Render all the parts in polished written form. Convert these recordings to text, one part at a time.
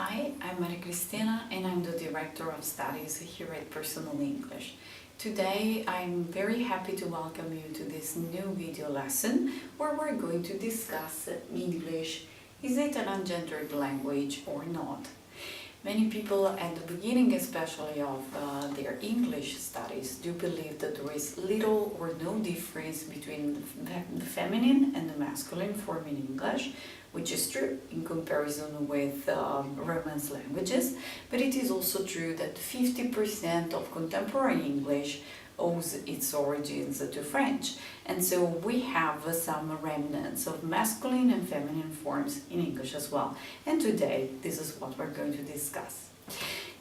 Hi, I'm Maria Cristina and I'm the Director of Studies here at Personal English. Today I'm very happy to welcome you to this new video lesson where we're going to discuss English. Is it an ungendered language or not? Many people at the beginning especially of their English studies do believe that there is little or no difference between the feminine and the masculine form in English, which is true in comparison with Romance languages, but it is also true that 50% of contemporary English owes its origins to French, and so we have some remnants of masculine and feminine forms in English as well, and today this is what we're going to discuss.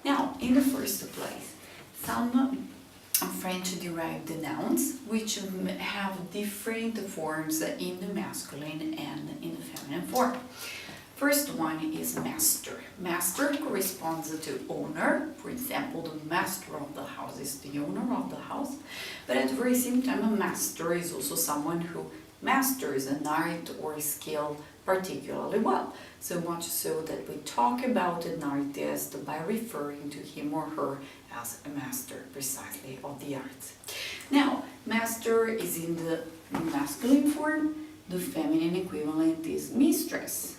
Now, in the first place, some French-derived nouns which have different forms in the masculine and in the feminine form. First one is master. Master corresponds to owner. For example, the master of the house is the owner of the house. But at the very same time, a master is also someone who masters an art or skill particularly well. So much so that we talk about an artist by referring to him or her as a master precisely of the arts. Now, master is in the masculine form. The feminine equivalent is mistress.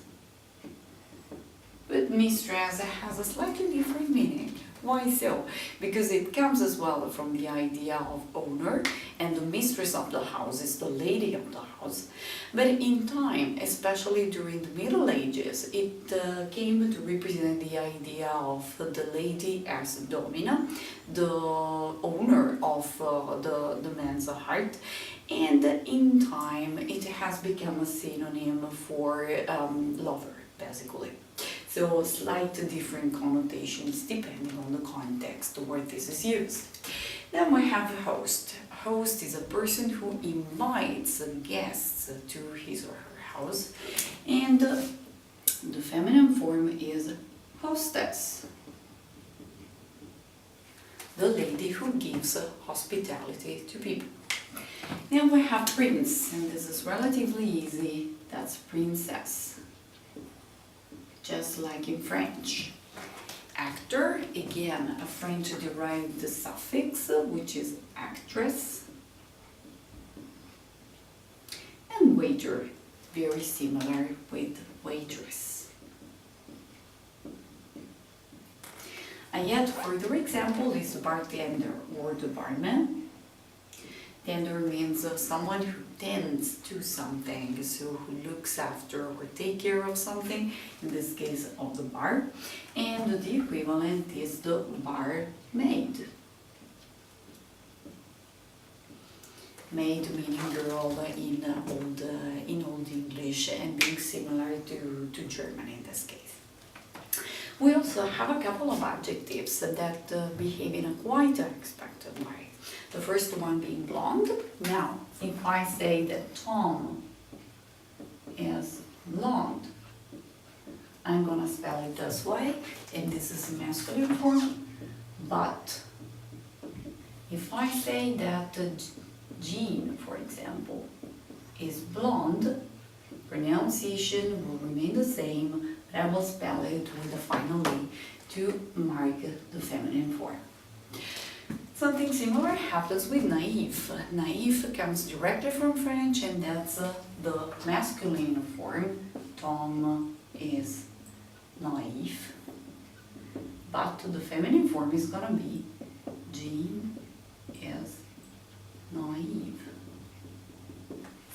But mistress has a slightly different meaning. Why so? Because it comes as well from the idea of owner, and the mistress of the house is the lady of the house. But in time, especially during the Middle Ages, it came to represent the idea of the lady as domina, the owner of the man's heart. And in time, it has become a synonym for lover, basically. So slight different connotations depending on the context where this is used. Then we have a host. A host is a person who invites guests to his or her house, and the feminine form is hostess, the lady who gives hospitality to people. Then we have prince, and this is relatively easy. That's princess, just like in French. Actor, again, a French-derived suffix, which is actress. And waiter, very similar with waitress. A yet further example is bartender or the barman. Tender means someone who tends to something, so who looks after or take care of something, in this case of the bar. And the equivalent is the barmaid. Maid meaning girl in Old English and being similar to German in this case. We also have a couple of adjectives that behave in a quite unexpected way. The first one being blonde. Now, if I say that Tom is blonde, I'm gonna spell it this way, and this is a masculine form. But if I say that Jean, for example, is blonde, pronunciation will remain the same, but I will spell it with a final E to mark the feminine form. Something similar happens with naive. Naive comes directly from French, and that's the masculine form. Tom is naive. But the feminine form is gonna be Jean is naive,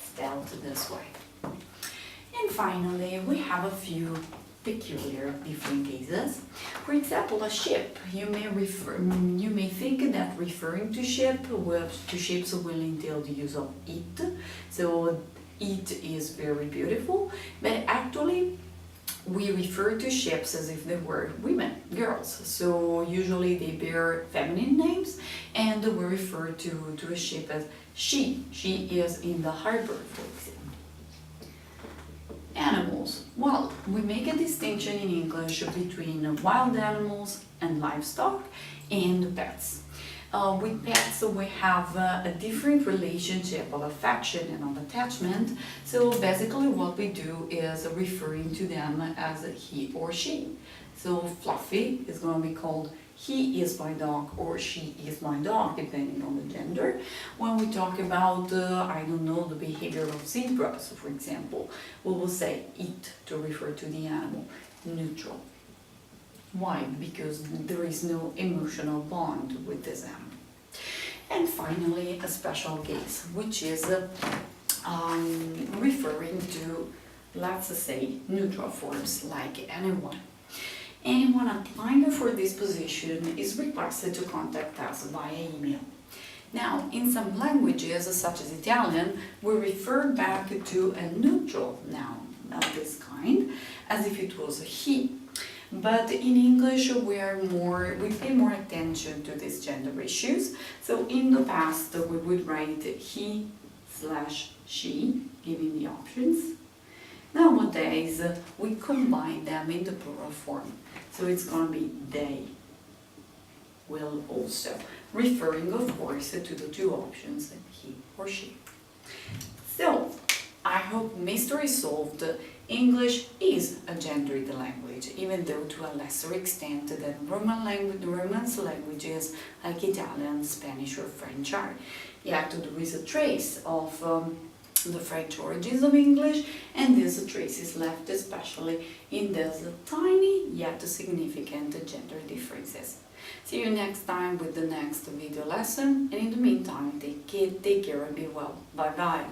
spelled this way. And finally, we have a few peculiar different cases. For example, a ship. You may think that referring to ships will entail the use of it. So it is very beautiful, but actually we refer to ships as if they were women, girls. So usually they bear feminine names, and we refer to a ship as she. She is in the harbor, for example. Animals. Well, we make a distinction in English between wild animals and livestock and pets. With pets, we have a different relationship of affection and of attachment. So basically what we do is referring to them as he or she. So fluffy is going to be called he is my dog or she is my dog, depending on the gender. When we talk about, I don't know, the behavior of zebras, for example, we will say it to refer to the animal. Neutral. Why? Because there is no emotional bond with this animal. And finally, a special case, which is referring to, let's say, neutral forms like anyone. Anyone applying for this position is requested to contact us via email. Now, in some languages, such as Italian, we refer back to a neutral noun of this kind, as if it was a he. But in English, we pay more attention to these gender issues. So in the past, we would write he/she, giving the options. Nowadays, we combine them in the plural form. So it's going to be they will also, referring of course to the two options, he or she. So, I hope mystery solved. English is a gendered language, even though to a lesser extent than Romance languages like Italian, Spanish or French are. Yet there is a trace of the French origins of English, and this trace is left especially in these tiny yet significant gender differences. See you next time with the next video lesson, and in the meantime take care and be well. Bye bye!